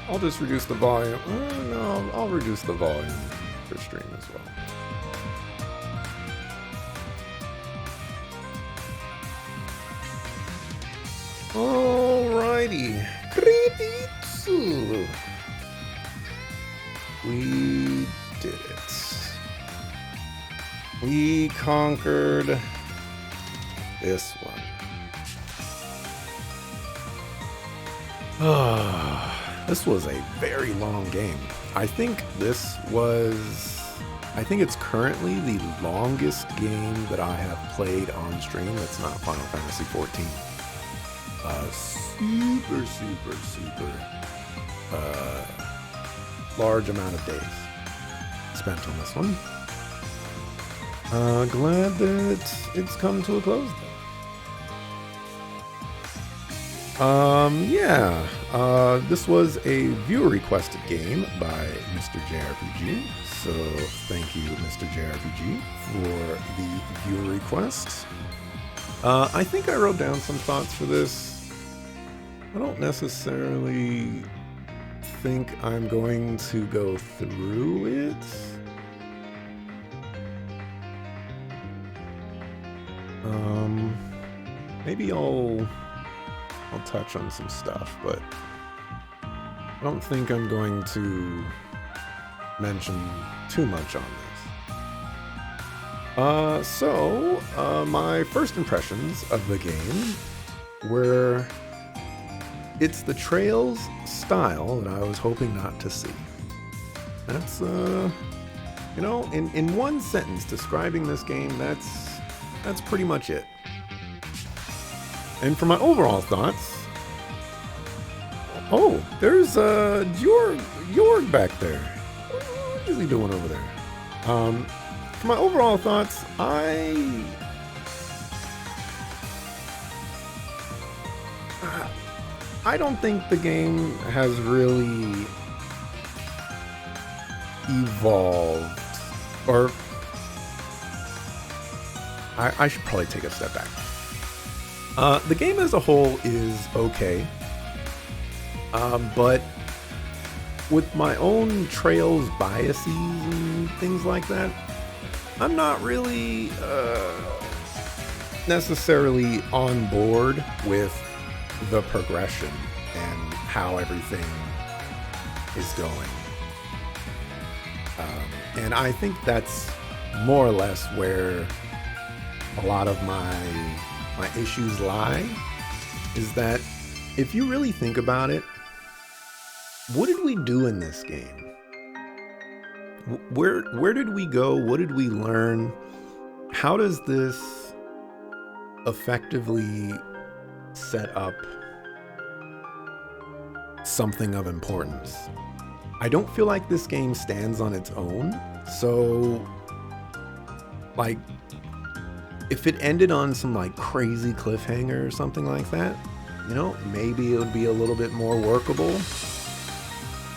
I'll just reduce the volume. No, I'll reduce the volume for stream as well. Alrighty. Credits. We did it. We conquered this one. This was a very long game. I think it's currently the longest game that I have played on stream that's not Final Fantasy XIV. Super large amount of days spent on this one. Glad that it's come to a close though. This was a viewer requested game by Mr. JRPG. So thank you, Mr. JRPG, for the viewer request. I think I wrote down some thoughts for this. I don't necessarily think I'm going to go through it. Maybe I'll touch on some stuff, but I don't think I'm going to mention too much on this. My first impressions of the game were it's the Trails style that I was hoping not to see. That's, in one sentence describing this game, that's pretty much it. And for my overall thoughts, oh, there's Jorg back there. What is he doing over there? For my overall thoughts, I don't think the game has really evolved, or I should probably take a step back. The game as a whole is okay, but with my own Trails biases and things like that, I'm not really necessarily on board with the progression and how everything is going. And I think that's more or less where a lot of my issues lie, is that if you really think about it, what did we do in this game? Where did we go? What did we learn? How does this effectively set up something of importance? I don't feel like this game stands on its own. So, like, if it ended on some like crazy cliffhanger or something like that, maybe it would be a little bit more workable.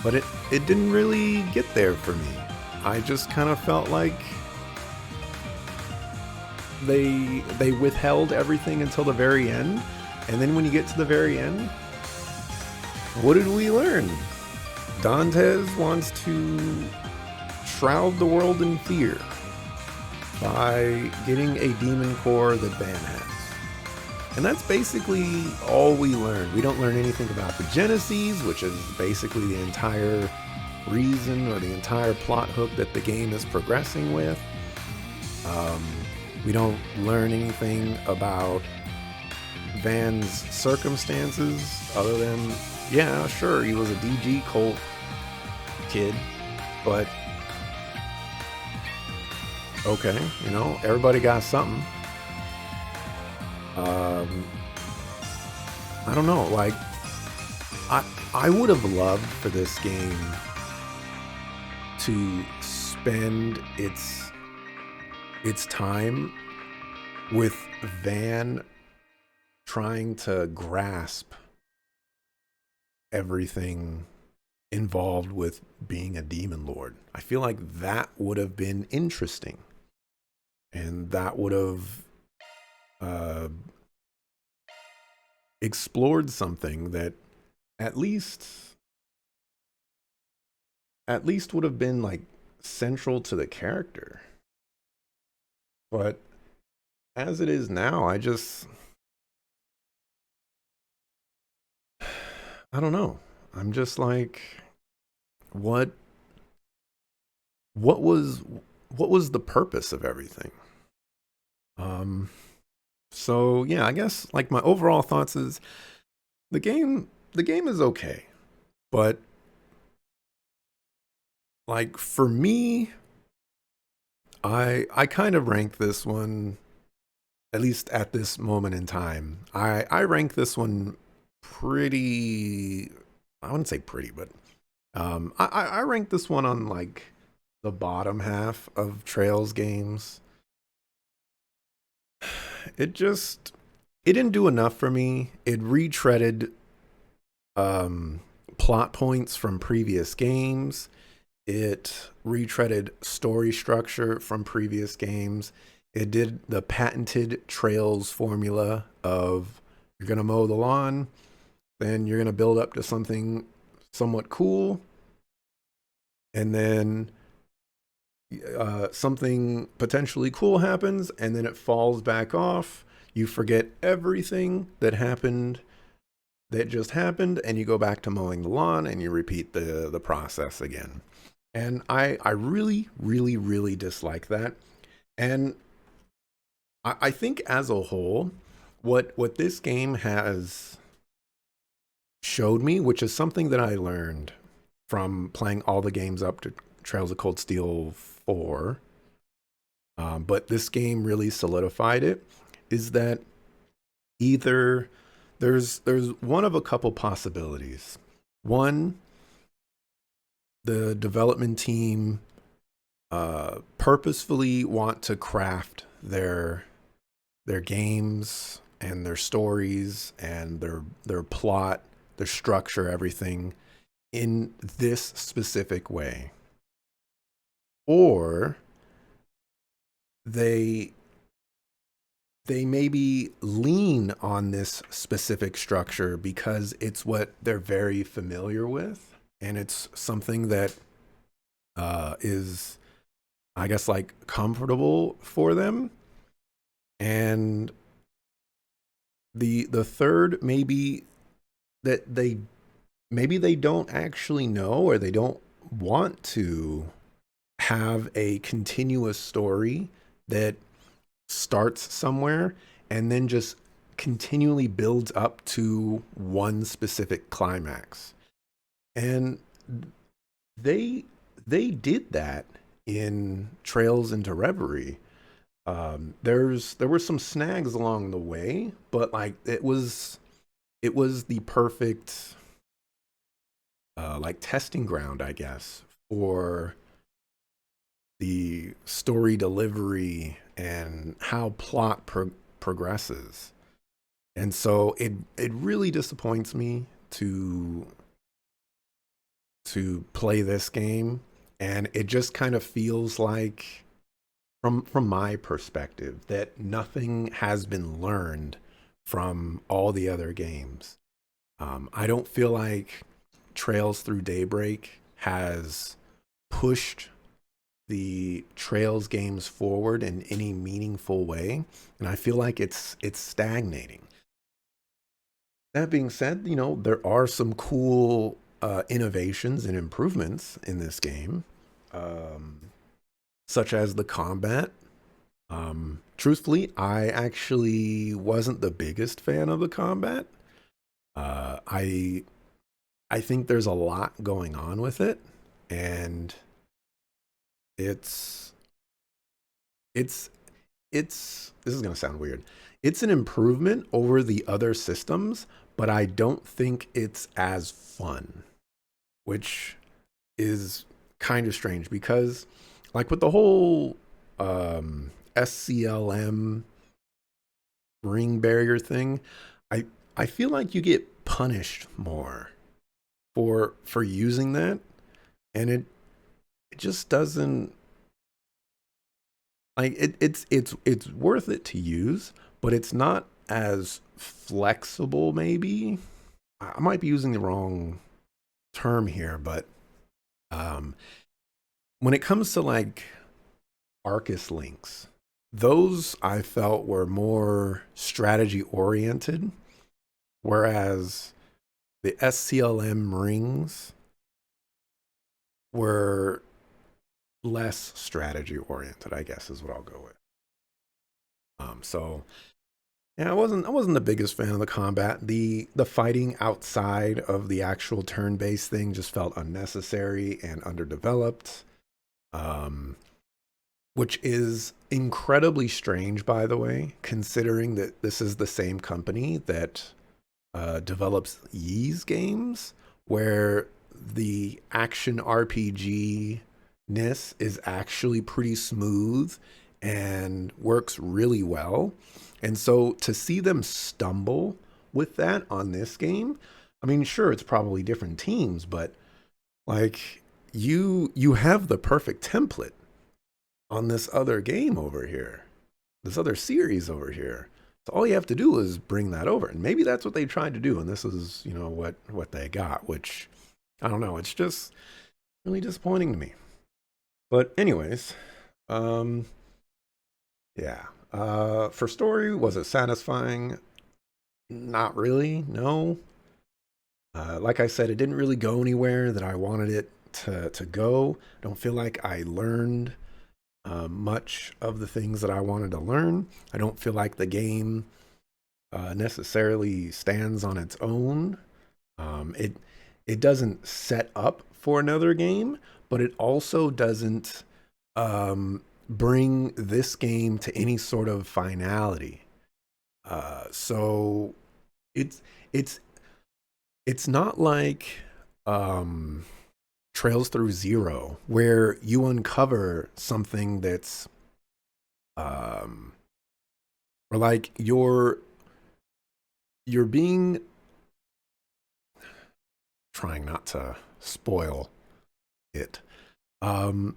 But it didn't really get there for me. I just kind of felt like they withheld everything until the very end. And then when you get to the very end, what did we learn? Dantes wants to shroud the world in fear by getting a demon core that Van has. And that's basically all we learn. We don't learn anything about the Genesis, which is basically the entire reason or the entire plot hook that the game is progressing with. We don't learn anything about Van's circumstances other than, yeah, sure, he was a DG cult kid, but okay, everybody got something. I don't know, like, I would have loved for this game to spend its time with Van trying to grasp everything involved with being a demon lord. I feel like that would have been interesting, and that would have explored something that at least at least would have been like central to the character. But as it is now, I don't know. I'm just like, what what was what was the purpose of everything? Um so yeah, I guess like my overall thoughts is the game is okay. But like for me, I kind of rank this one, at least at this moment in time. I rank this one pretty, I wouldn't say pretty, but I rank this one on like the bottom half of Trails games. It just it didn't do enough for me. It retreaded um plot points from previous games. It retreaded story structure from previous games. It did the patented Trails formula of you're going to mow the lawn, then you're going to build up to something somewhat cool, and then something potentially cool happens, and then it falls back off. You forget everything that happened that just happened, and you go back to mowing the lawn, and you repeat the process again. And I really, really, really dislike that. And I think as a whole, what this game has showed me, which is something that I learned from playing all the games up to Trails of Cold Steel 4, but this game really solidified it, is that either there's one of a couple possibilities. One, the development team purposefully want to craft their games and their stories and their plot, their structure, everything in this specific way, or they they maybe lean on this specific structure because it's what they're very familiar with, and it's something that is, I guess, like comfortable for them. And the third, maybe that they don't actually know, or they don't want to have a continuous story that starts somewhere and then just continually builds up to one specific climax. And they they did that in Trails into Reverie. There were some snags along the way, but like it was the perfect like testing ground, I guess, for the story delivery and how plot progresses. And so it really disappoints me to play this game, and it just kind of feels like, from my perspective, that nothing has been learned from all the other games. I don't feel like Trails Through Daybreak has pushed the Trails games forward in any meaningful way, and I feel like it's stagnating. That being said, you know, there are some cool innovations and improvements in this game, um, such as the combat. Truthfully, I actually wasn't the biggest fan of the combat. I think there's a lot going on with it, and it's it's this is gonna sound weird. It's an improvement over the other systems, but I don't think it's as fun, which is kind of strange because, like, with the whole SCLM ring barrier thing, I feel like you get punished more for using that, and it just doesn't, like, it's worth it to use, but it's not as flexible. Maybe I might be using the wrong term here, but Um, when it comes to like Arcus links, those I felt were more strategy oriented, whereas the SCLM rings were less strategy oriented, I guess is what I'll go with. So yeah, I wasn't the biggest fan of the combat. The fighting outside of the actual turn-based thing just felt unnecessary and underdeveloped. Um, which is incredibly strange, by the way, considering that this is the same company that develops Ys games, where the action RPG ness is actually pretty smooth and works really well. And so to see them stumble with that on this game, I mean, sure, it's probably different teams, but like you have the perfect template on this other game over here, this other series over here. So all you have to do is bring that over, and maybe that's what they tried to do, and this is what they got, which I don't know. It's just really disappointing to me. But anyways, um, yeah. For story, was it satisfying? Not really. No. Like I said, it didn't really go anywhere that I wanted it to go. I don't feel like I learned much of the things that I wanted to learn. I don't feel like the game necessarily stands on its own. It doesn't set up for another game, but it also doesn't bring this game to any sort of finality. So it's it's it's not like um, Trails Through Zero, where you uncover something that's um, or like you're being, trying not to spoil it. Um,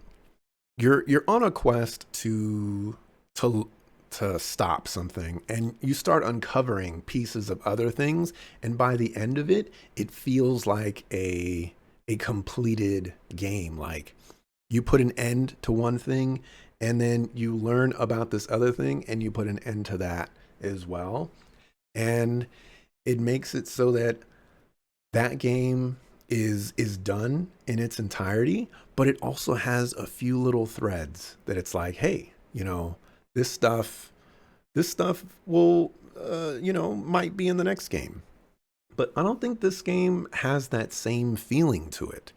you're on a quest to to stop something, and you start uncovering pieces of other things, and by the end of it, it feels like a completed game. Like you put an end to one thing, and then you learn about this other thing, and you put an end to that as well. And it makes it so that that game is done in its entirety, but it also has a few little threads that it's like, hey, this stuff this stuff will might be in the next game. But I don't think this game has that same feeling to it.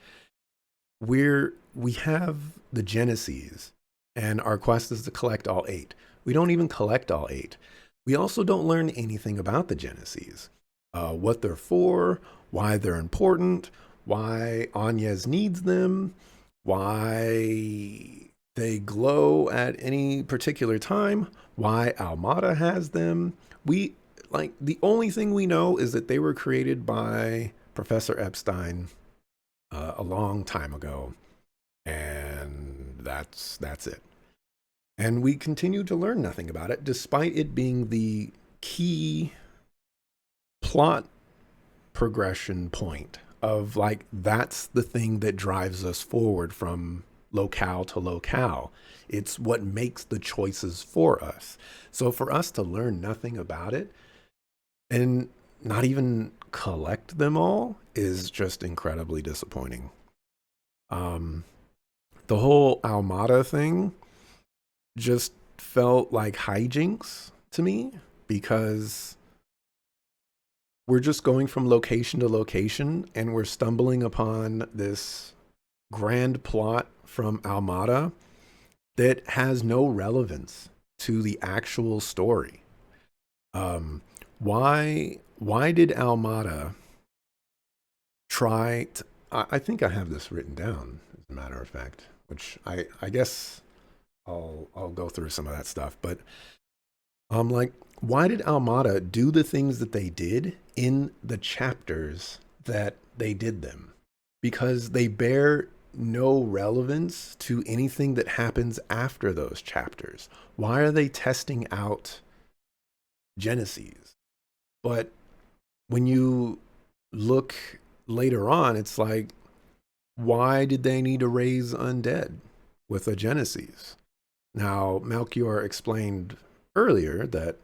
We have the Genesis, and our quest is to collect all eight. We don't even collect all eight. We also don't learn anything about the Genesis, what they're for, why they're important, why Anyez needs them, why they glow at any particular time, why Almada has them. We like the only thing we know is that they were created by Professor Epstein a long time ago, and that's it. And we continue to learn nothing about it, despite it being the key plot progression point of like that's the thing that drives us forward from locale to locale. It's what makes the choices for us. So for us to learn nothing about it and not even collect them all is just incredibly disappointing. Um, the whole Almada thing just felt like hijinks to me because we're just going from location to location and we're stumbling upon this grand plot from Almada that has no relevance to the actual story. Why did Almada try to, I think I have this written down, as a matter of fact, which I guess I'll go through some of that stuff. But like, why did Almada do the things that they did in the chapters that they did them? Because they bear no relevance to anything that happens after those chapters. Why are they testing out Genesis? But when you look later on, it's like why did they need to raise undead with a Genesis? Now, Melchior explained earlier that,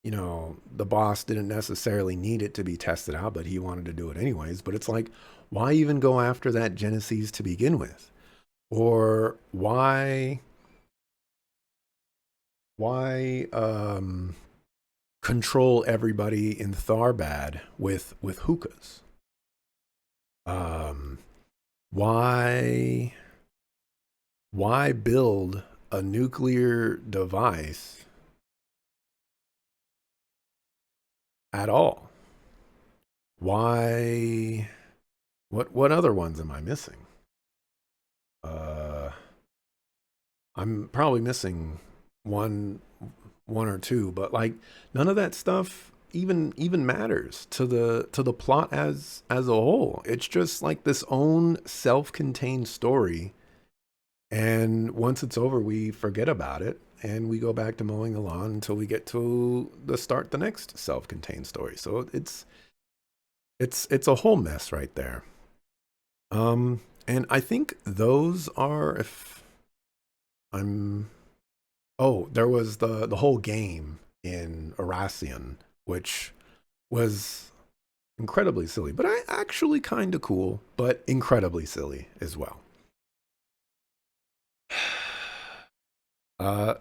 the boss didn't necessarily need it to be tested out, but he wanted to do it anyways. But it's like, why even go after that Genesis to begin with? Or why control everybody in Tharbad with hookahs? Um, why why build a nuclear device at all? Why what other ones am I missing? Uh I'm probably missing one one or two, but like none of that stuff even matters to the plot as a whole. It's just like this own self-contained story, and once it's over we forget about it and we go back to mowing the lawn until we get to the next self-contained story. So it's a whole mess right there. And I think those are, if I'm oh, there was the whole game in Erasion, which was incredibly silly, but I actually kind of cool, but incredibly silly as well.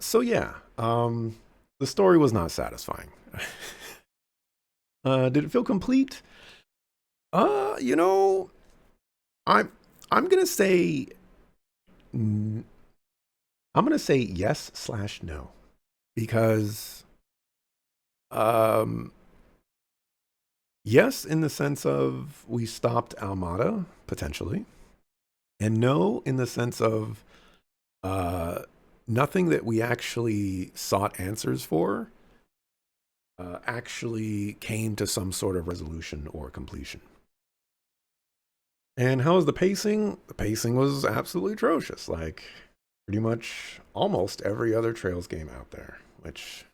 So yeah, the story was not satisfying. Did it feel complete? You know, I'm I'm gonna say I'm gonna say yes slash no because um yes, in the sense of we stopped Almada potentially, and no, in the sense of uh, nothing that we actually sought answers for actually came to some sort of resolution or completion. And how was the pacing? The pacing was absolutely atrocious, like pretty much almost every other Trails game out there, which,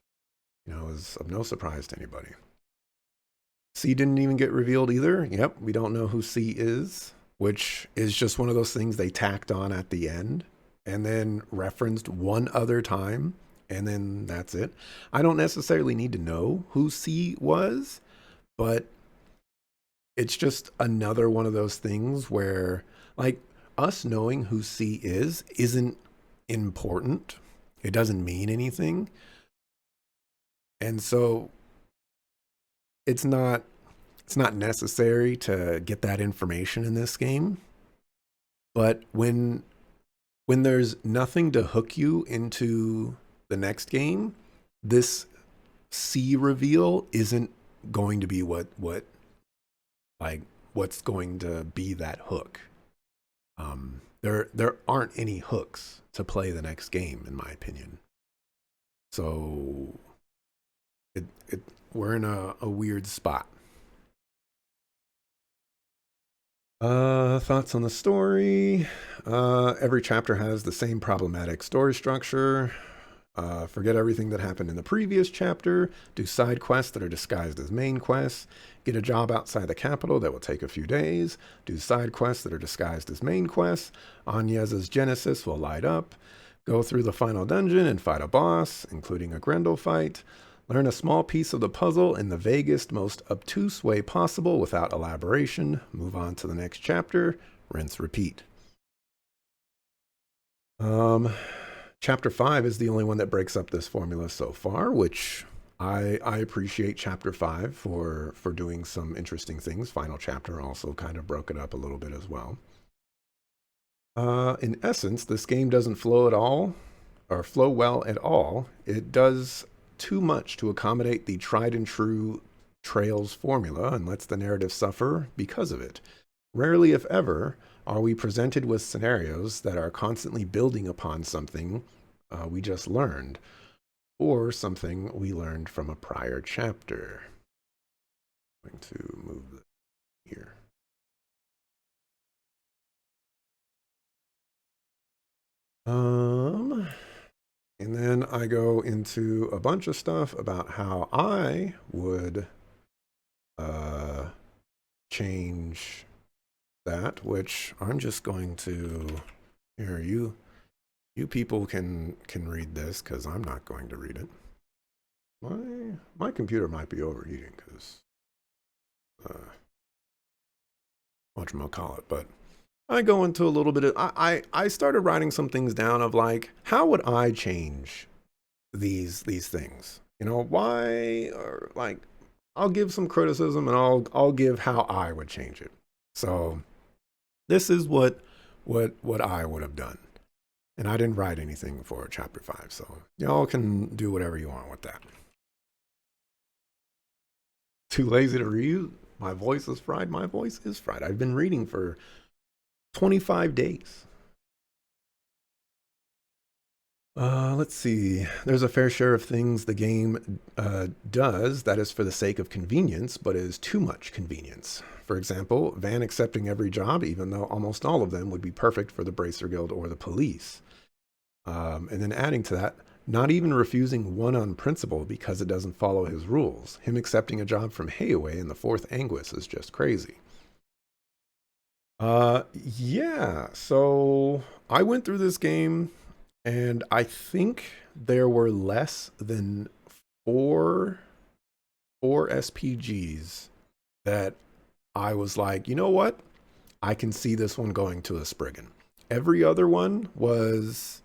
is of no surprise to anybody. C didn't even get revealed either. Yep, we don't know who C is, which is just one of those things they tacked on at the end and then referenced one other time, and then that's it. I don't necessarily need to know who C was, but it's just another one of those things where, like, us knowing who C is isn't important. It doesn't mean anything. And so it's not it's not necessary to get that information in this game. But when there's nothing to hook you into the next game, this C reveal isn't going to be like what's going to be that hook. There aren't any hooks to play the next game, in my opinion. So it we're in a weird spot. Thoughts on the story? Every chapter has the same problematic story structure. Forget everything that happened in the previous chapter. Do side quests that are disguised as main quests. Get a job outside the capital that will take a few days. Do side quests that are disguised as main quests. Agnes's Genesis will light up. Go through the final dungeon and fight a boss, including a Grendel fight. Learn a small piece of the puzzle in the vaguest, most obtuse way possible without elaboration. Move on to the next chapter. Rinse, repeat. Chapter 5 is the only one that breaks up this formula so far, which I appreciate Chapter 5 for doing some interesting things. Final chapter also kind of broke it up a little bit as well. In essence, this game doesn't flow at all, or flow well at all. It does too much to accommodate the tried and true Trails formula and lets the narrative suffer because of it. Rarely, if ever, are we presented with scenarios that are constantly building upon something we just learned, or something we learned from a prior chapter. I'm going to move here. And then I go into a bunch of stuff about how I would change that, which I'm just going to, here, you people can read this because I'm not going to read it. My computer might be overheating because whatchamacallit, but I go into a little bit of I started writing some things down of like, how would I change these things? You know, why, or like, I'll give some criticism and I'll give how I would change it. So this is what I would have done. And I didn't write anything for chapter 5, so y'all can do whatever you want with that. Too lazy to read? My voice is fried. My voice is fried. I've been reading for 25 days. Let's see. There's a fair share of things the game does that is for the sake of convenience, but is too much convenience. For example, Van accepting every job, even though almost all of them would be perfect for the Bracer Guild or the police. And then adding to that, not even refusing one on principle because it doesn't follow his rules. Him accepting a job from Hayaway in the Fourth Anguis is just crazy. Yeah, so I went through this game and I think there were less than four SPGs that I was like, you know what? I can see this one going to a Spriggan. Every other one was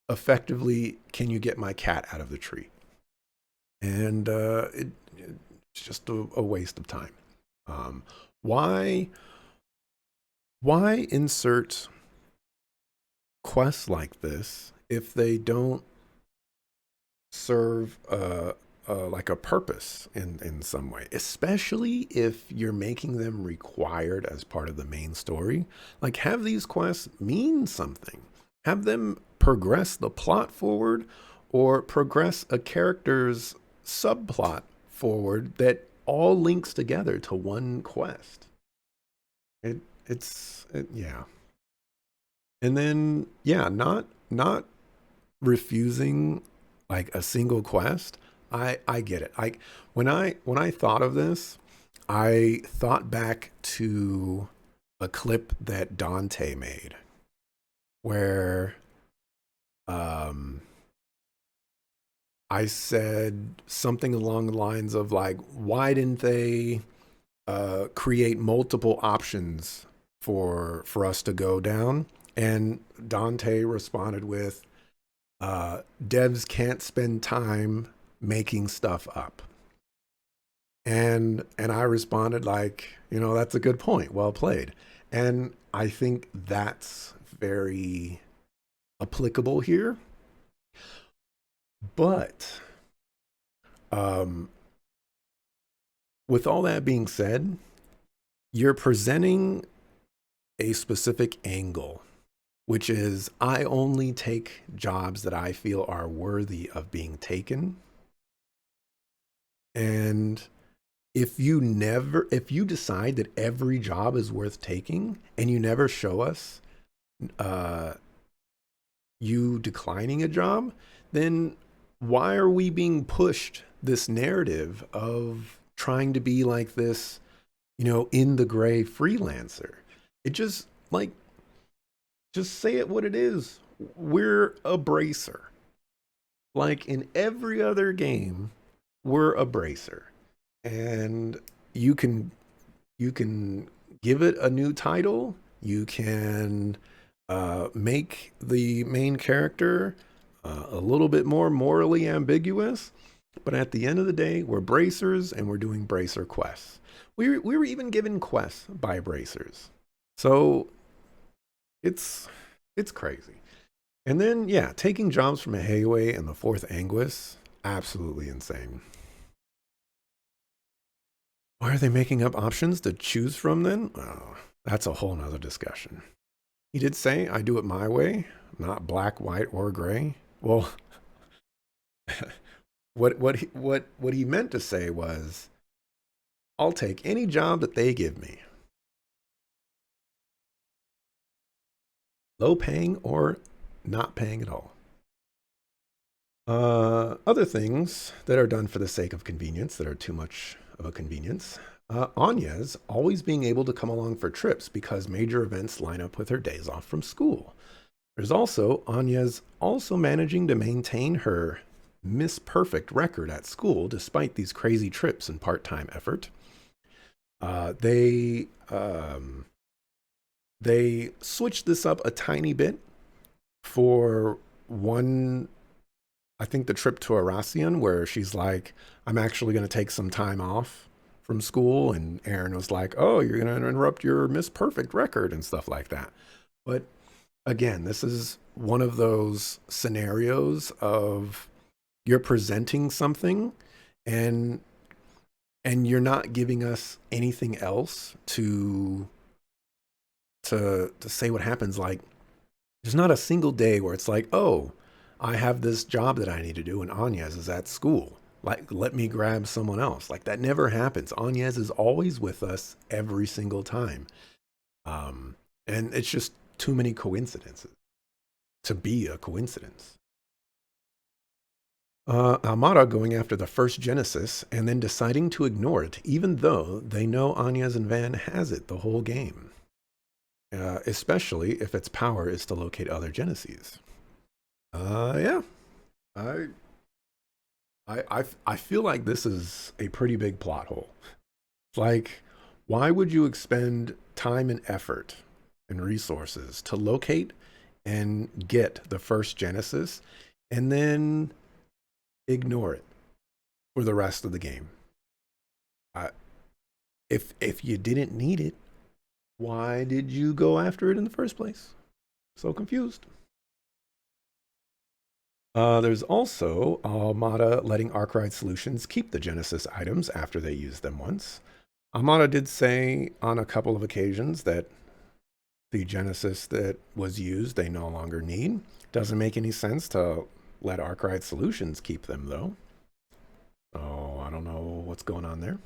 effectively, can you get my cat out of the tree? And it's just a waste of time. Why insert quests like this if they don't serve like a purpose in some way, especially if you're making them required as part of the main story? Like, have these quests mean something, have them progress the plot forward or progress a character's subplot forward that all links together to one quest. Yeah. And then yeah, not refusing like a single quest. I get it. When I thought of this, I thought back to a clip that Dante made where I said something along the lines of like, why didn't they create multiple options for us to go down? And Dante responded with, devs can't spend time making stuff up. And I responded like, you know, that's a good point. Well played. And I think that's very applicable here. But with all that being said, you're presenting a specific angle, which is I only take jobs that I feel are worthy of being taken. And if you decide that every job is worth taking and you never show us you declining a job, then why are we being pushed this narrative of trying to be like this, you know, in the gray freelancer? It just like, just say it what it is. We're a bracer. Like in every other game, we're a bracer. And you can give it a new title. You can make the main character a little bit more morally ambiguous. But at the end of the day, we're bracers and we're doing bracer quests. We were even given quests by bracers. So it's crazy. And then yeah, taking jobs from a Hayway and the Fourth Anguis, absolutely insane. Why are they making up options to choose from then? Oh, that's a whole nother discussion. He did say, I do it my way, not black, white, or gray. Well, what he meant to say was, I'll take any job that they give me. Low paying or not paying at all. Other things that are done for the sake of convenience that are too much of a convenience. Anya's always being able to come along for trips because major events line up with her days off from school. There's also Anya's also managing to maintain her Miss Perfect record at school despite these crazy trips and part time effort. They switched this up a tiny bit for one. I think the trip to Aracian, where she's like, "I'm actually going to take some time off from school," and Aaron was like, "Oh, you're going to interrupt your Miss Perfect record and stuff like that." But again, this is one of those scenarios of you're presenting something and you're not giving us anything else to say what happens. Like, there's not a single day where it's like, oh, I have this job that I need to do and Anya's is at school, like, let me grab someone else. Like, that never happens. Anya's is always with us every single time. And it's just too many coincidences to be a coincidence. Amara going after the first Genesis and then deciding to ignore it, even though they know Anya's and Van has it the whole game, especially if its power is to locate other Genesis. Yeah, I, I feel like this is a pretty big plot hole. Like, why would you expend time and effort and resources to locate and get the first Genesis and then ignore it for the rest of the game? I, if you didn't need it, why did you go after it in the first place? So confused. There's also Armada letting Arkwright Solutions keep the Genesis items after they use them once. Armada did say on a couple of occasions that the Genesis that was used they no longer need. Doesn't make any sense to let Arkwright Solutions keep them, though. Oh, I don't know what's going on there.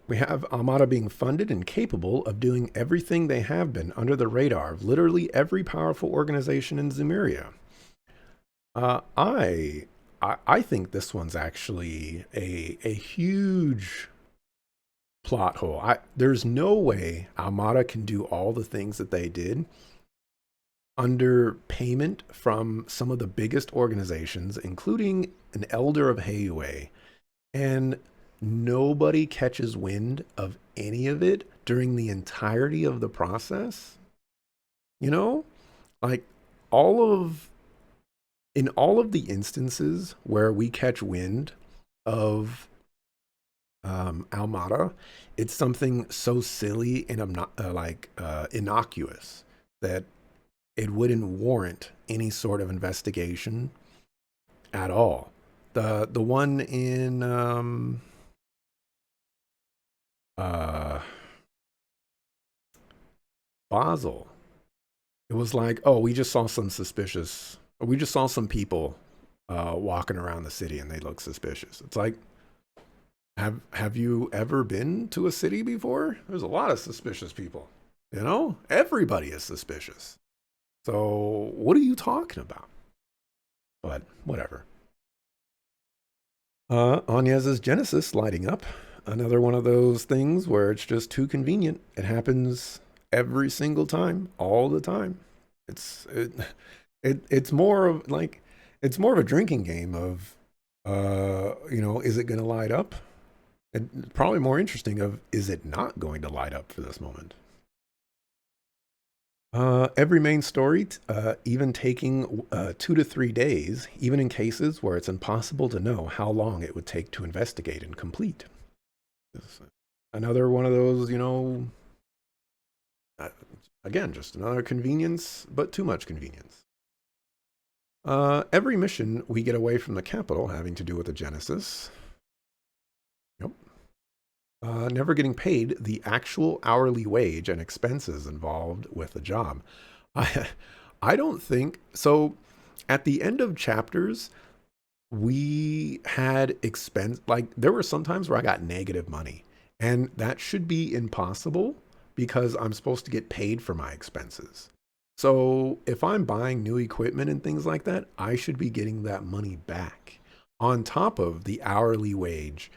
We have Armada being funded and capable of doing everything they have been under the radar of literally every powerful organization in Zemuria. Uh, I, I think this one's actually a huge plot hole. There's no way Armada can do all the things that they did under payment from some of the biggest organizations, including an elder of Heiyue, and nobody catches wind of any of it during the entirety of the process. You know, like, all of in all of the instances where we catch wind of Almada, it's something so silly and innocuous that it wouldn't warrant any sort of investigation at all. The one in uh, Basel, it was like, oh, we just saw some people walking around the city and they look suspicious. It's like, have you ever been to a city before? There's a lot of suspicious people. You know, everybody is suspicious. So what are you talking about? But whatever. Anya's Genesis lighting up. Another one of those things where it's just too convenient. It happens every single time, all the time. It's it's more of like, it's more of a drinking game of is it going to light up? And probably more interesting of, is it not going to light up for this moment? Every main story, even taking 2 to 3 days, even in cases where it's impossible to know how long it would take to investigate and complete. It's another one of those, uh, again, just another convenience, but too much convenience. Every mission we get away from the capital having to do with the Genesis. Yep. Never getting paid the actual hourly wage and expenses involved with the job. I, I don't think so. At the end of chapters, we had expense, like, there were some times where I got negative money, and that should be impossible because I'm supposed to get paid for my expenses. So if I'm buying new equipment and things like that, I should be getting that money back on top of the hourly wage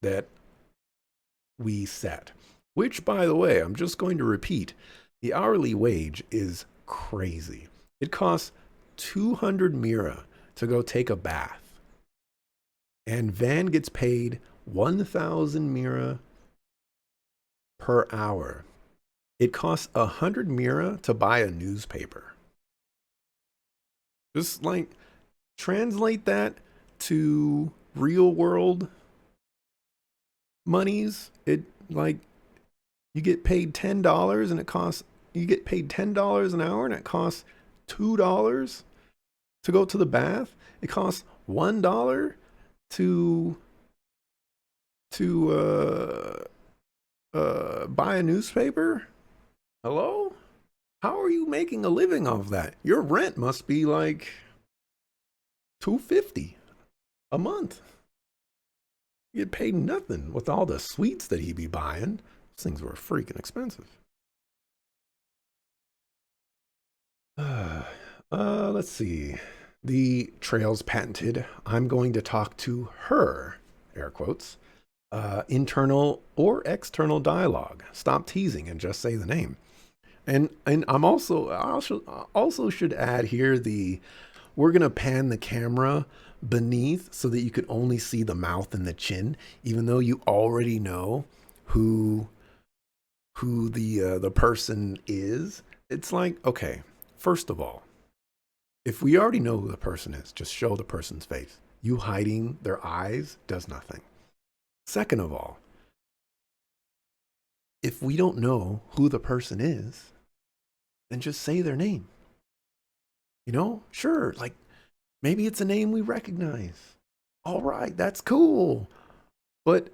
that we set. Which, by the way, I'm just going to repeat, the hourly wage is crazy. It costs 200 mira to go take a bath. And Van gets paid 1,000 mira per hour. It costs 100 mira to buy a newspaper. Just like translate that to real world monies. It like you get paid $10 and it costs you get paid $10 an hour and it costs $2 to go to the bath. It costs $1 to buy a newspaper. Hello? How are you making a living off that? Your rent must be like $250 a month. You get paid nothing with all the sweets that he be buying. Those things were freaking expensive. Let's see. The trail's patented. I'm going to talk to her, air quotes, internal or external dialogue. Stop teasing and just say the name. And I also should add here we're gonna pan the camera beneath so that you can only see the mouth and the chin, even though you already know who the person is. It's like, okay, first of all, if we already know who the person is, just show the person's face. You hiding their eyes does nothing. Second of all, if we don't know who the person is, then just say their name. You know, sure, like maybe it's a name we recognize. All right, that's cool. But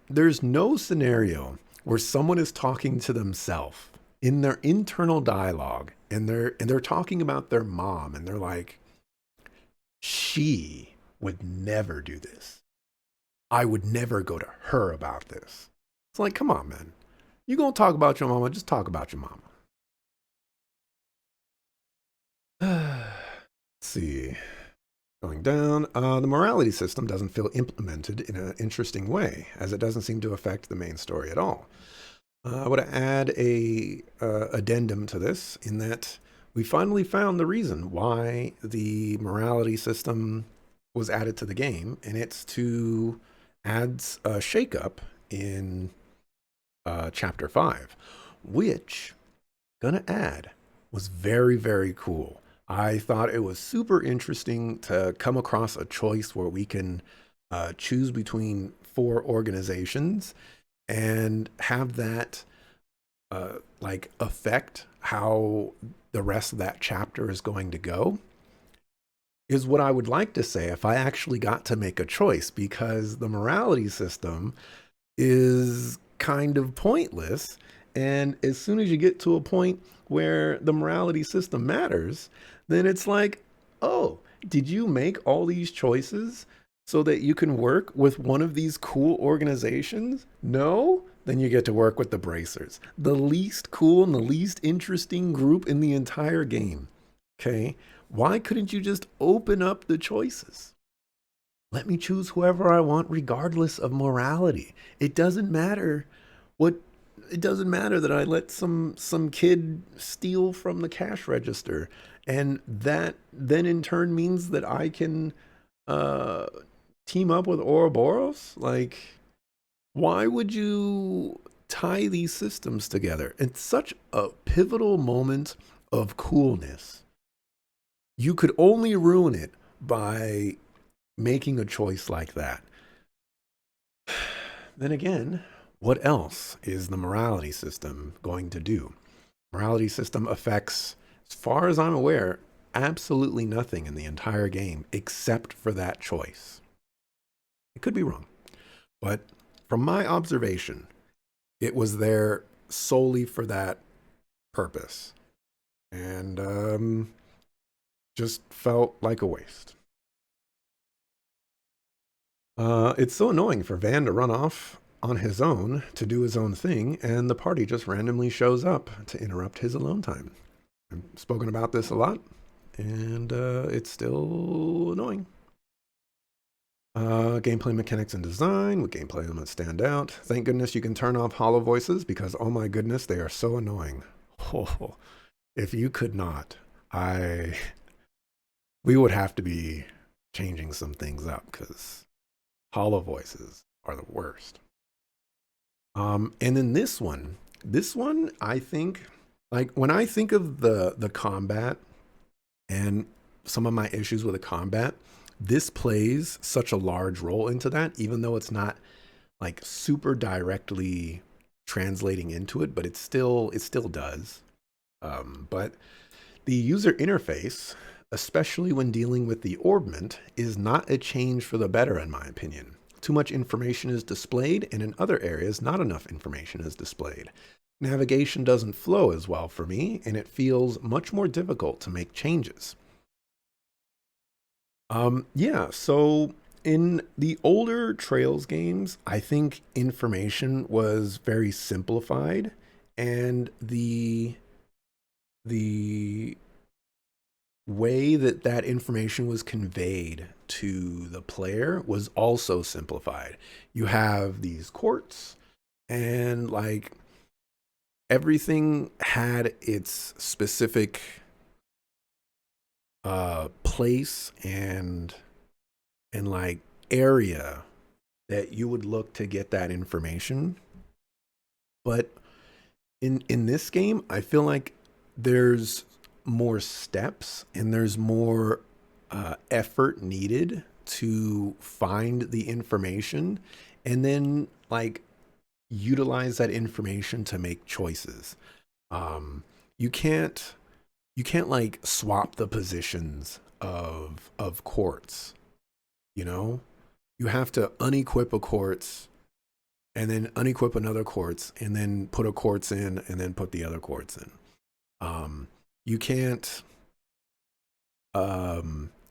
there's no scenario where someone is talking to themselves in their internal dialogue and they're talking about their mom and they're like, she would never do this. I would never go to her about this. It's like, come on, man. You gonna talk about your mama, just talk about your mama. Let's see. Going down, the morality system doesn't feel implemented in an interesting way, as it doesn't seem to affect the main story at all. I would add a addendum to this in that we finally found the reason why the morality system was added to the game, and it's to add a shakeup in Chapter 5, which, gonna add, was very, very cool. I thought it was super interesting to come across a choice where we can choose between 4 organizations and have that like affect how the rest of that chapter is going to go, is what I would like to say if I actually got to make a choice, because the morality system is kind of pointless. And as soon as you get to a point where the morality system matters, then it's like, oh, did you make all these choices so that you can work with one of these cool organizations? No? Then you get to work with the Bracers, the least cool and the least interesting group in the entire game. Okay? Why couldn't you just open up the choices? Let me choose whoever I want regardless of morality. It doesn't matter that I let some kid steal from the cash register, and that then in turn means that I can team up with Ouroboros. Like, why would you tie these systems together? It's such a pivotal moment of coolness. You could only ruin it by making a choice like that. Then again, what else is the morality system going to do? Morality system affects, as far as I'm aware, absolutely nothing in the entire game except for that choice. I could be wrong, but from my observation, it was there solely for that purpose, and just felt like a waste. It's so annoying for Van to run off on his own to do his own thing, and the party just randomly shows up to interrupt his alone time. I've spoken about this a lot, and it's still annoying. Gameplay mechanics and design. With gameplay elements stand out. Thank goodness you can turn off hollow voices because, oh my goodness, they are so annoying. Oh, if you could not, we would have to be changing some things up because hollow voices are the worst. And then this one, I think, like when I think of the combat and some of my issues with the combat, this plays such a large role into that, even though it's not like super directly translating into it, but it still does. But the user interface, especially when dealing with the orbment, is not a change for the better, in my opinion. Too much information is displayed, and in other areas, not enough information is displayed. Navigation doesn't flow as well for me, and it feels much more difficult to make changes. Yeah, so in the older Trails games, I think information was very simplified, and the way that that information was conveyed to the player was also simplified. You have these courts, and like everything had its specific place and like area that you would look to get that information. But in this game, I feel like there's more steps and there's more effort needed to find the information and then like utilize that information to make choices. Um, you can't you can't like swap the positions of quartz, you know? You have to unequip a quartz and then unequip another quartz and then put a quartz in and then put the other quartz in. Um, you can't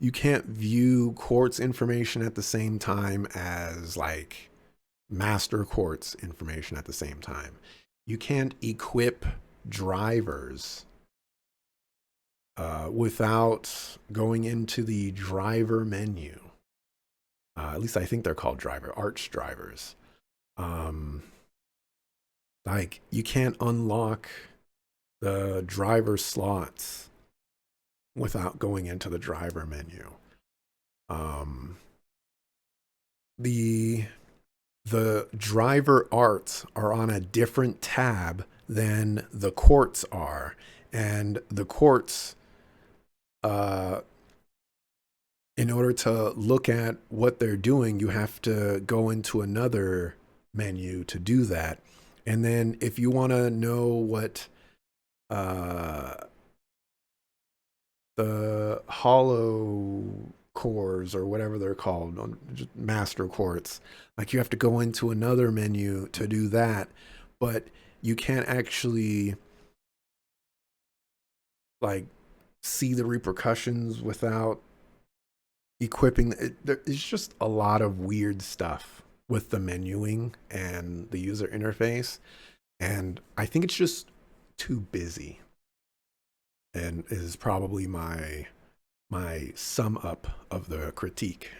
you can't view quartz information at the same time as like master quartz information at the same time. You can't equip drivers without going into the driver menu. At least I think they're called arch drivers. Um, like you can't unlock the driver slots without going into the driver menu. Um, the the driver arts are on a different tab than the quartz are, and the quartz, uh, in order to look at what they're doing, you have to go into another menu to do that. And then if you want to know what uh, the hollow cores or whatever they're called, just master quartz, like you have to go into another menu to do that, but you can't actually like see the repercussions without equipping there's just a lot of weird stuff with the menuing and the user interface, and I think it's just too busy, and is probably my sum up of the critique.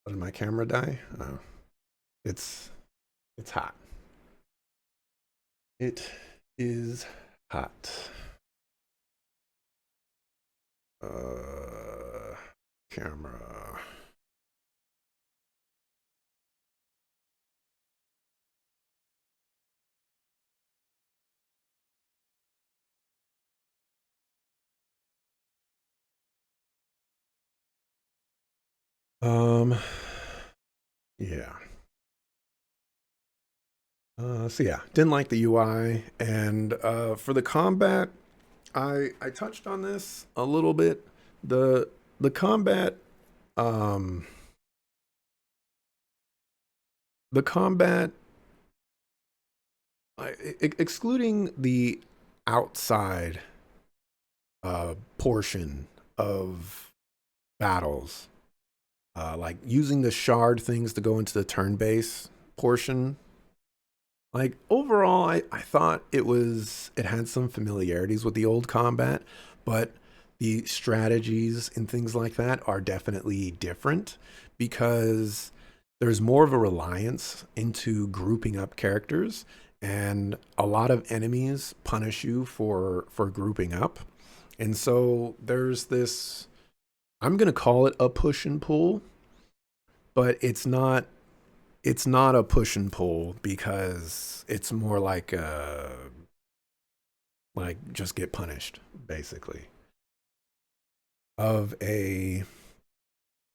Did my camera die? Oh, it's it's hot. It is hot. uh Camera. um yeah. So yeah, didn't like the UI, and for the combat, I touched on this a little bit. The the combat, um, the combat, excluding the outside portion of battles, like using the shard things to go into the turn base portion. Like overall, I thought it had some familiarities with the old combat, but the strategies and things like that are definitely different because there's more of a reliance into grouping up characters, and a lot of enemies punish you for grouping up. And so there's this, I'm going to call it a push and pull, but it's not a push and pull because it's more like just get punished basically, of a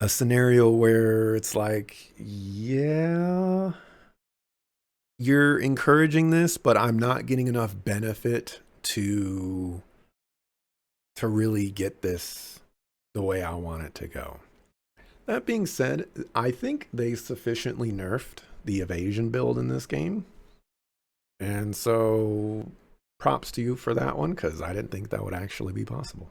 scenario where it's like, yeah, you're encouraging this, but I'm not getting enough benefit to really get this the way I want it to go. That being said, I think they sufficiently nerfed the evasion build in this game. And so props to you for that one, because I didn't think that would actually be possible.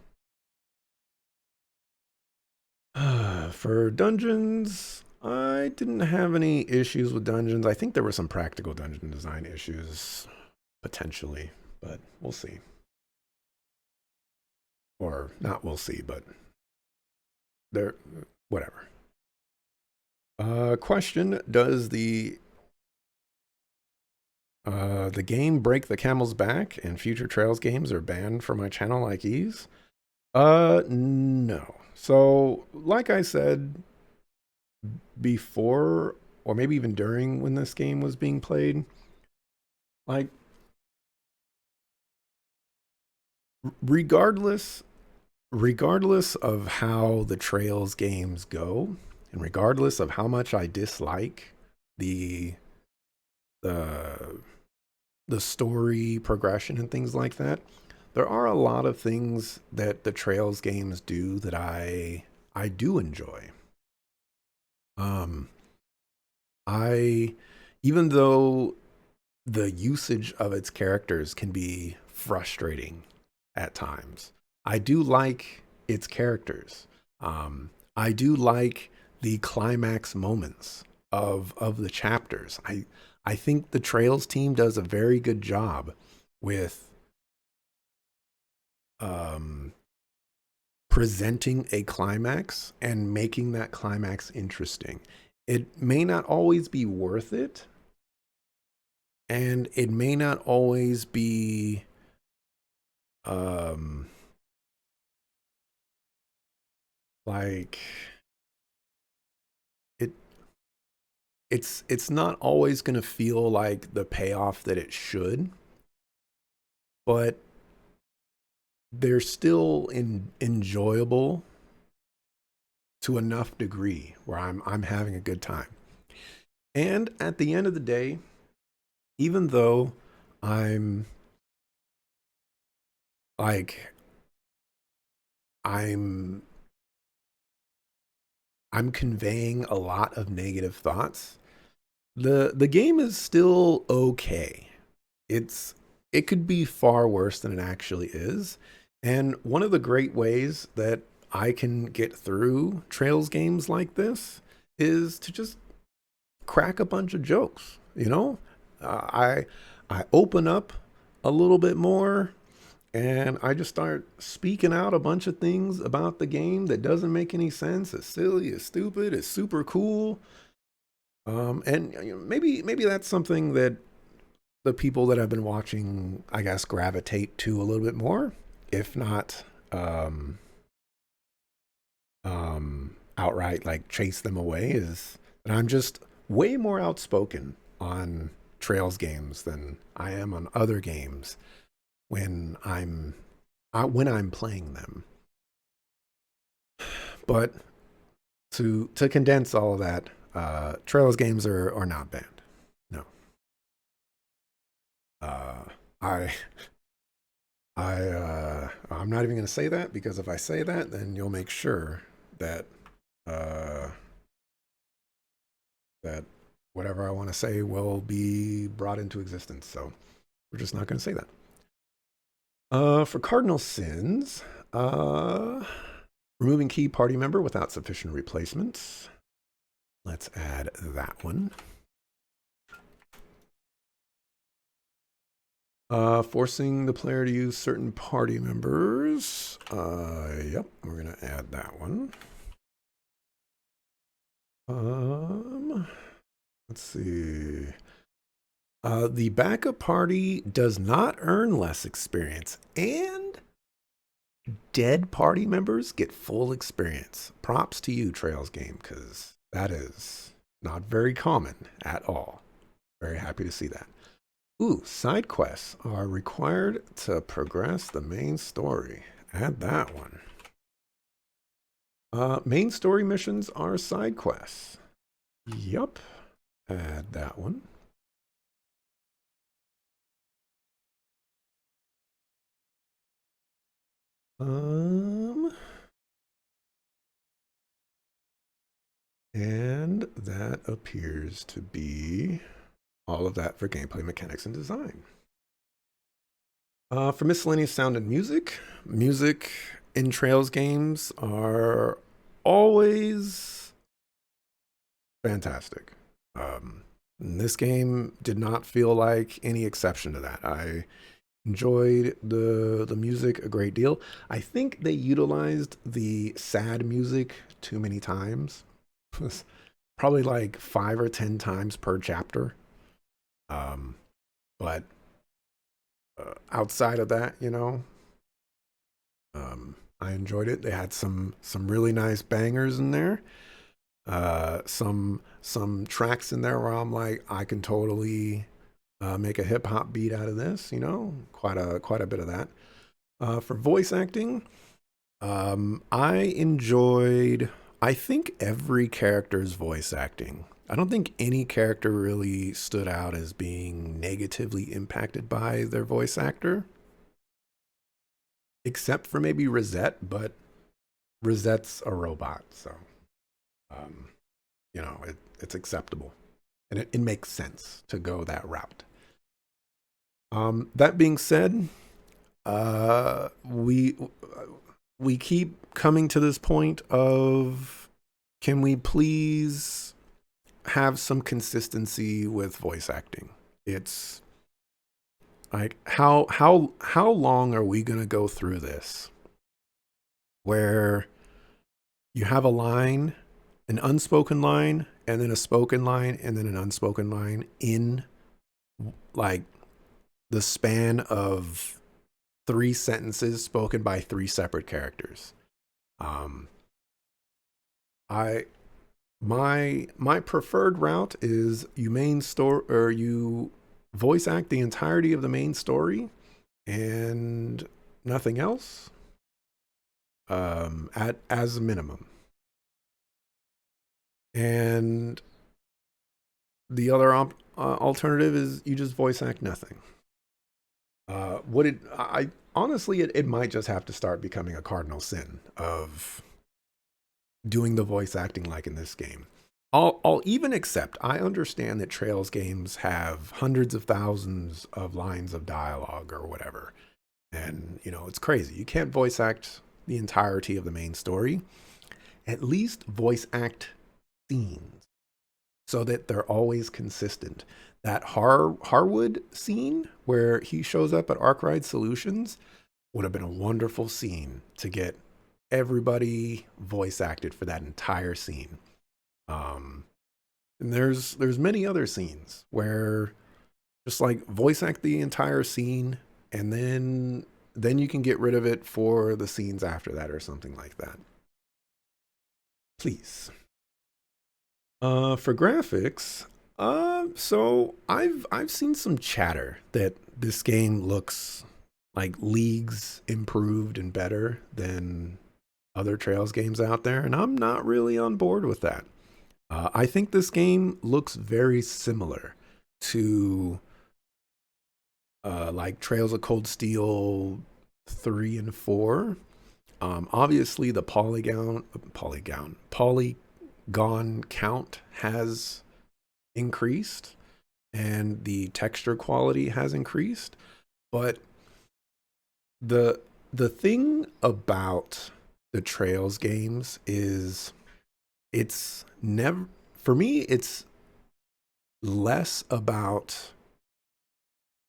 For dungeons, I didn't have any issues with dungeons. I think there were some practical dungeon design issues, potentially, but we'll see. Or not we'll see, but there, whatever. Question, does the game break the camel's back and future Trails games are banned for my channel like Ease? No. So, like I said before, or maybe even during when this game was being played, like, regardless of how the Trails games go, and regardless of how much I dislike the the the story progression and things like that, there are a lot of things that the Trails games do that I do enjoy. Um, I Even though the usage of its characters can be frustrating at times, I do like its characters. I do like the climax moments of the chapters. I think the Trails team does a very good job with um, presenting a climax and making that climax interesting. It may not always be worth it, and it may not always be um, like it. It's not always going to feel like the payoff that it should, but they're still enjoyable to enough degree where I'm having a good time. And at the end of the day, even though I'm like I'm I'm conveying a lot of negative thoughts, the game is still okay. It's it could be far worse than it actually is. And one of the great ways that I can get through Trails games like this is to just crack a bunch of jokes. I open up a little bit more, and I just start speaking out a bunch of things about the game that doesn't make any sense. It's silly, it's stupid, it's super cool. And maybe that's something that the people that I've been watching, I guess, gravitate to a little bit more, if not outright like chase them away, is that I'm just way more outspoken on Trails games than I am on other games when I'm playing them. But to condense all of that, Trails games are not banned. No. Uh, I I'm not even going to say that, because if I say that, then you'll make sure that uh, that whatever I want to say will be brought into existence. So we're just not going to say that. For cardinal sins, removing key party member without sufficient replacements. Let's add that one. Forcing the player to use certain party members. Yep, we're gonna add that one. Let's see. The backup party does not earn less experience, and dead party members get full experience. Props to you, Trails game, because that is not very common at all. Very happy to see that. Ooh, side quests are required to progress the main story. Add that one. Main story missions are side quests. Yup. Add that one. And that appears to be all of that for gameplay mechanics and design. For miscellaneous sound and music, music in Trails games are always fantastic. This game did not feel like any exception to that. I enjoyed the music a great deal. I think they utilized the sad music too many times. Probably like 5 or 10 times per chapter. But outside of that, I enjoyed it. They had some really nice bangers in there. Some tracks in there where I'm like, I can totally make a hip hop beat out of this. Quite a bit of that. For voice acting, I enjoyed, I think, every character's voice acting. I don't think any character really stood out as being negatively impacted by their voice actor, except for maybe Rosette, but Rosette's a robot, so um, it's acceptable, and it makes sense to go that route. That being said, we keep coming to this point of, can we please have some consistency with voice acting? It's like, how long are we gonna go through this where you have a line, an unspoken line, and then a spoken line, and then an unspoken line in like the span of 3 sentences spoken by 3 separate characters? Um, I my preferred route is you main story, or you voice act the entirety of the main story and nothing else, at as a minimum. And the other alternative is you just voice act nothing. What it I honestly, it might just have to start becoming a cardinal sin of doing the voice acting like in this game. I'll even accept, I understand that Trails games have hundreds of thousands of lines of dialogue or whatever. And, it's crazy. You can't voice act the entirety of the main story. At least voice act scenes so that they're always consistent. That Harwood scene where he shows up at Arkwright Solutions would have been a wonderful scene to get everybody voice acted for that entire scene. And there's many other scenes where just like voice act the entire scene, and then you can get rid of it for the scenes after that or something like that. Please. For graphics, so I've seen some chatter that this game looks like leagues improved and better than other Trails games out there, and I'm not really on board with that. I think this game looks very similar to like Trails of Cold Steel 3 and 4. Obviously, the polygon count has increased, and the texture quality has increased. But the thing about the Trails games is, it's never, for me, it's less about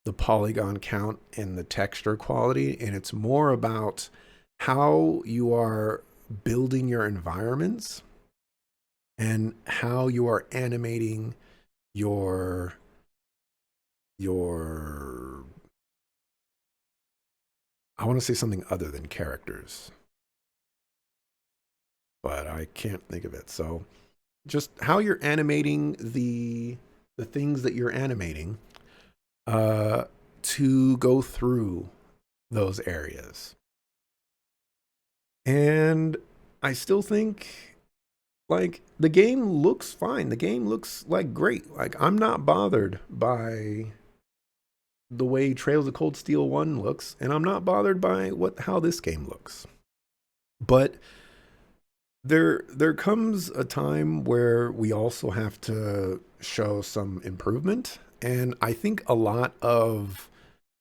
the polygon count and the texture quality, and it's more about how you are building your environments and how you are animating your I want to say something other than characters, but I can't think of it. So just how you're animating the things that you're animating uh to go through those areas. And I still think like the game looks fine. The game looks like great. Like I'm not bothered by the way Trails of Cold Steel 1 looks, and I'm not bothered by what how this game looks. But there comes a time where we also have to show some improvement, and I think a lot of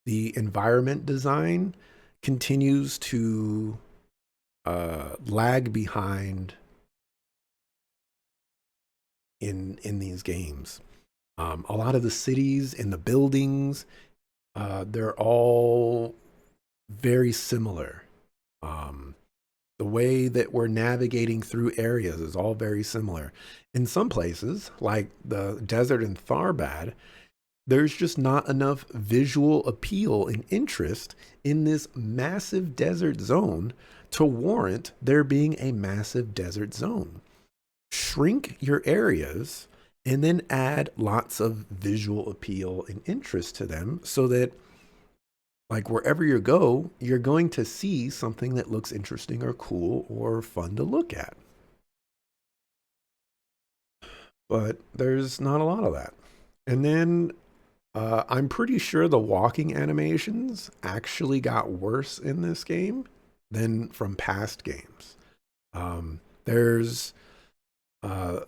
the environment design continues to lag behind in these games. A lot of the cities and the buildings, they're all very similar. Um, the way that we're navigating through areas is all very similar. In some places, like the desert in Tharbad, there's just not enough visual appeal and interest in this massive desert zone to warrant there being a massive desert zone. Shrink your areas and then add lots of visual appeal and interest to them so that like wherever you go, you're going to see something that looks interesting or cool or fun to look at. But there's not a lot of that. And then I'm pretty sure the walking animations actually got worse in this game than from past games. There's uh,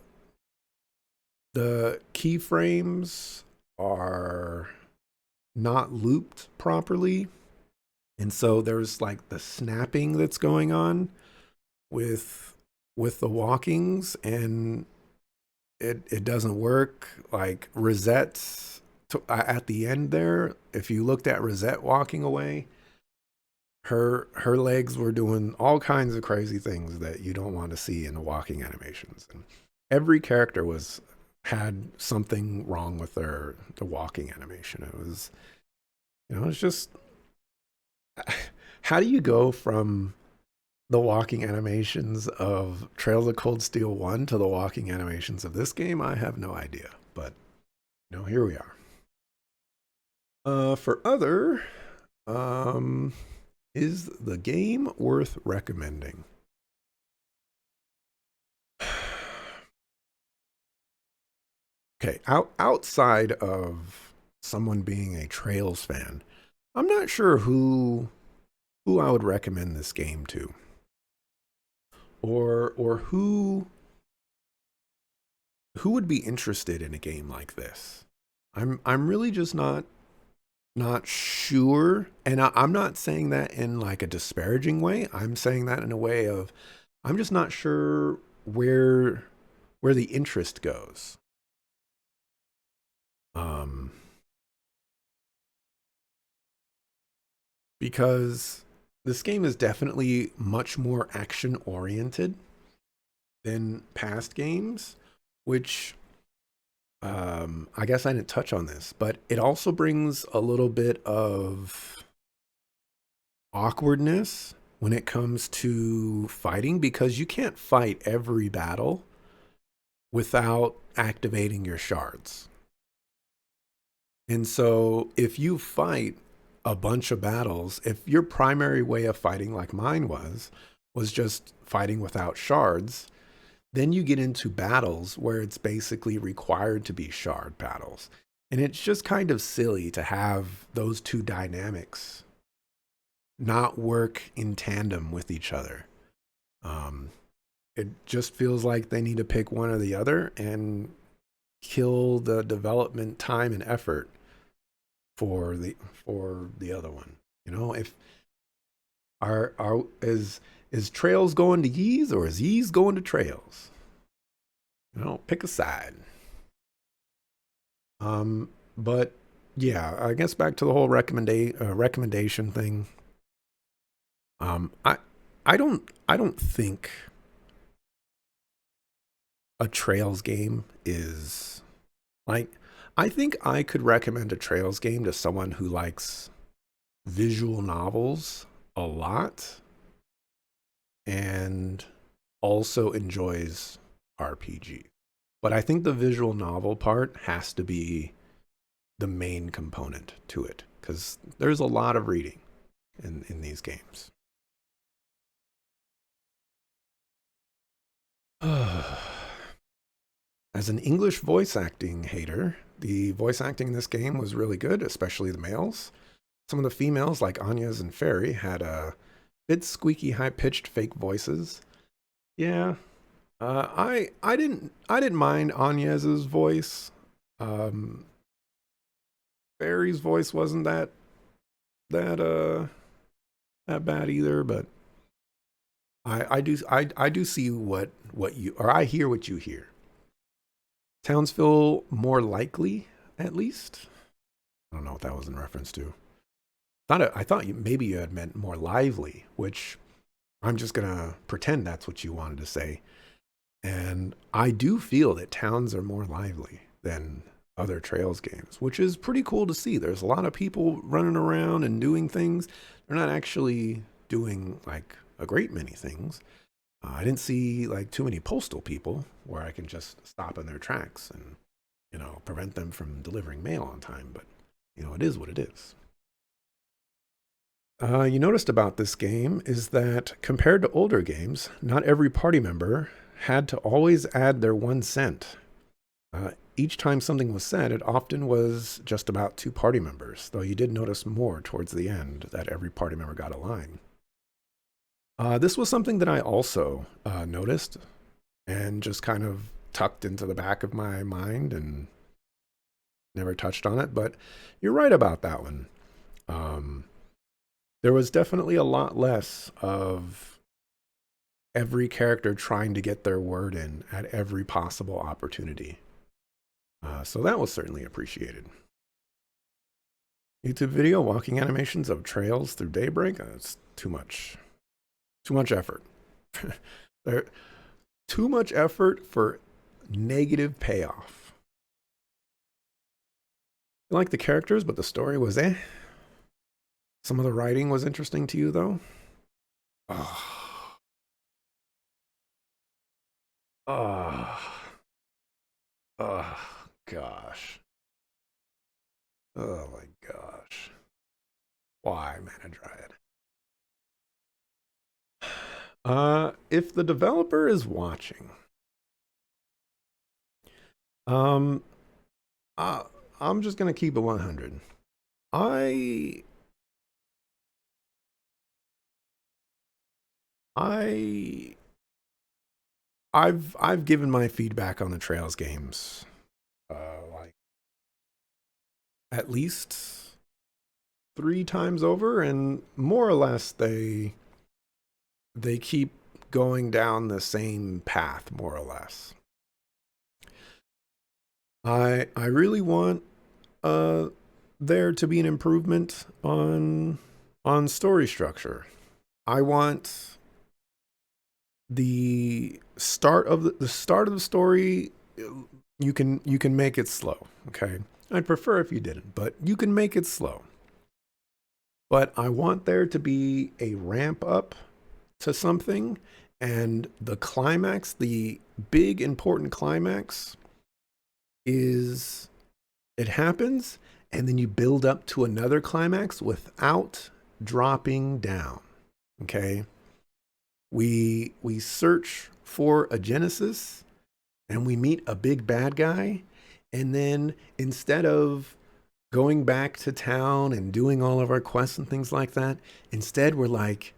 the keyframes are not looped properly. And so there's like the snapping that's going on with the walkings, and it doesn't work. Like Rosette's at the end there, if you looked at Rosette walking away, her legs were doing all kinds of crazy things that you don't want to see in the walking animations. And every character was had something wrong with the walking animation. It was, it's just how do you go from the walking animations of Trails of Cold Steel 1 to the walking animations of this game? I have no idea, but here we are. For other, is the game worth recommending? Okay, outside of someone being a Trails fan, I'm not sure who I would recommend this game to, or who would be interested in a game like this. I'm really just not sure, and I'm not saying that in like a disparaging way. I'm saying that in a way of I'm just not sure where the interest goes. Um, because this game is definitely much more action oriented than past games, which I guess I didn't touch on this, but it also brings a little bit of awkwardness when it comes to fighting because you can't fight every battle without activating your shards. And so if you fight a bunch of battles, if your primary way of fighting, like mine was just fighting without shards, then you get into battles where it's basically required to be shard battles. And it's just kind of silly to have those two dynamics not work in tandem with each other. It just feels like they need to pick one or the other and kill the development time and effort for the other one. If are is Trails going to Yeez or is Yeez going to Trails? Pick a side. But Yeah, I guess back to the whole recommendation thing. Um, I I don't think a Trails game is like. I think I could recommend a Trails game to someone who likes visual novels a lot and also enjoys RPG. But I think the visual novel part has to be the main component to it because there's a lot of reading in these games. As an English voice acting hater, the voice acting in this game was really good, especially the males. Some of the females, like Anya's and Fairy, had a bit squeaky, high pitched fake voices. Yeah, I didn't mind Anya's voice. Um, Fairy's voice wasn't that that bad either, but I do see what you or I hear what you hear. Townsville more likely, at least. I don't know what that was in reference to. I thought maybe you had meant more lively, which I'm just gonna pretend that's what you wanted to say. And I do feel that towns are more lively than other Trails games, which is pretty cool to see. There's a lot of people running around and doing things. They're not actually doing like a great many things. I didn't see like too many postal people where I can just stop in their tracks and, prevent them from delivering mail on time. But, it is what it is. You noticed about this game is that compared to older games, not every party member had to always add their 1 cent. Each time something was said, it often was just about two party members, though you did notice more towards the end that every party member got a line. This was something that I also noticed and just kind of tucked into the back of my mind and never touched on it, but you're right about that one. Um, there was definitely a lot less of every character trying to get their word in at every possible opportunity. So that was certainly appreciated. YouTube video walking animations of trails through Daybreak. It's too much. Too much effort. there, too much effort for negative payoff. I like the characters, but the story was eh. Some of the writing was interesting to you, though. Oh, oh, oh gosh. Oh my gosh. Why, Mana Dryad? If the developer is watching, um, uh, I'm just gonna keep it 100. I I I've given my feedback on the Trails games, like at least 3 times over, and more or less they keep going down the same path, more or less. I really want uh there to be an improvement on story structure. I want the start of the story. You can make it slow, okay? I'd prefer if you didn't, but you can make it slow. But I want there to be a ramp up to something, and the climax, the big important climax, is it happens, and then you build up to another climax without dropping down. Okay, we search for a genesis, and we meet a big bad guy, and then instead of going back to town and doing all of our quests and things like that, instead we're like,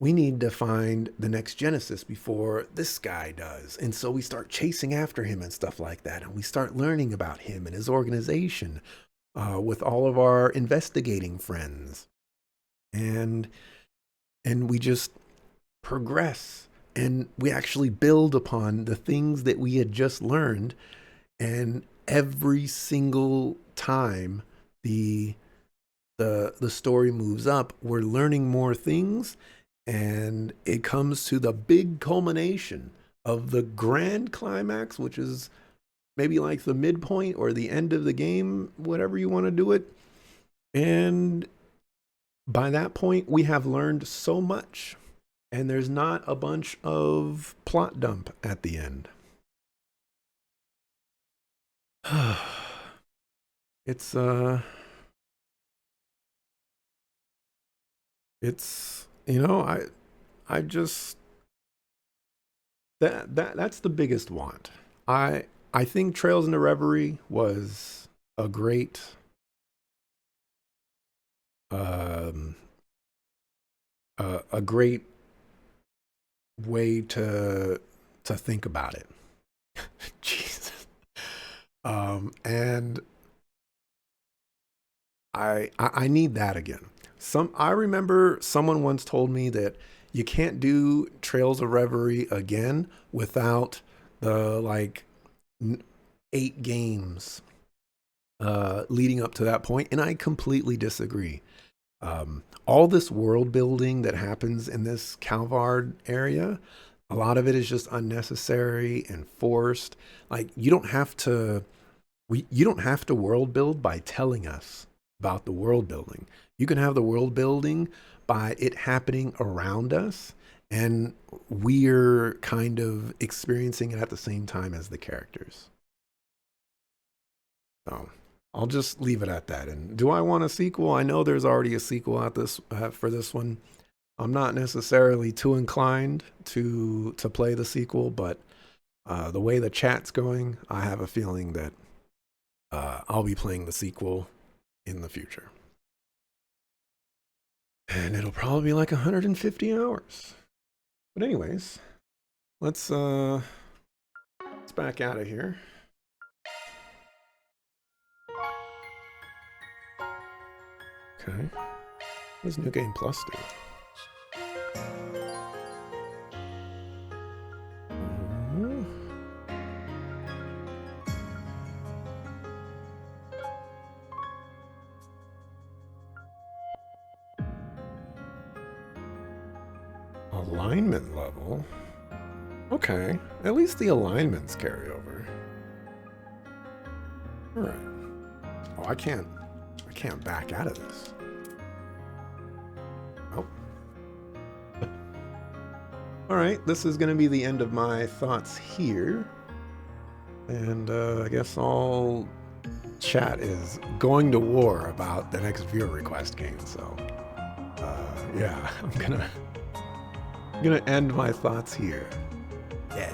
we need to find the next Genesis before this guy does. And so we start chasing after him and stuff like that. And we start learning about him and his organization with all of our investigating friends. And and we just progress and we actually build upon the things that we had just learned. And every single time the the story moves up, we're learning more things, and it comes to the big culmination of the grand climax, which is maybe like the midpoint or the end of the game, whatever you want to do it. And by that point, we have learned so much, and there's not a bunch of plot dump at the end. it's it's I just that's the biggest want. I think Trails into Reverie was a great um a great way to think about it. Jesus. And I need that again. I remember someone once told me that you can't do Trails of Reverie again without the like 8 games leading up to that point, and I completely disagree. All this world building that happens in this Calvard area, a lot of it is just unnecessary and forced. Like you don't have to world build by telling us about the world building. You can have the world building by it happening around us, and we're kind of experiencing it at the same time as the characters. So I'll just leave it at that. And do I want a sequel? I know there's already a sequel at this for this one. I'm not necessarily too inclined to play the sequel, but the way the chat's going, I have a feeling that I'll be playing the sequel in the future. And it'll probably be like 150 hours. But anyways, let's back out of here. Okay. What does New Game Plus do? Alignment level? Okay. At least the alignments carry over. Alright. Oh, I can't back out of this. Oh. Alright, this is going to be the end of my thoughts here. And I guess all chat is going to war about the next viewer request game, so yeah, I'm gonna end my thoughts here. Yeah.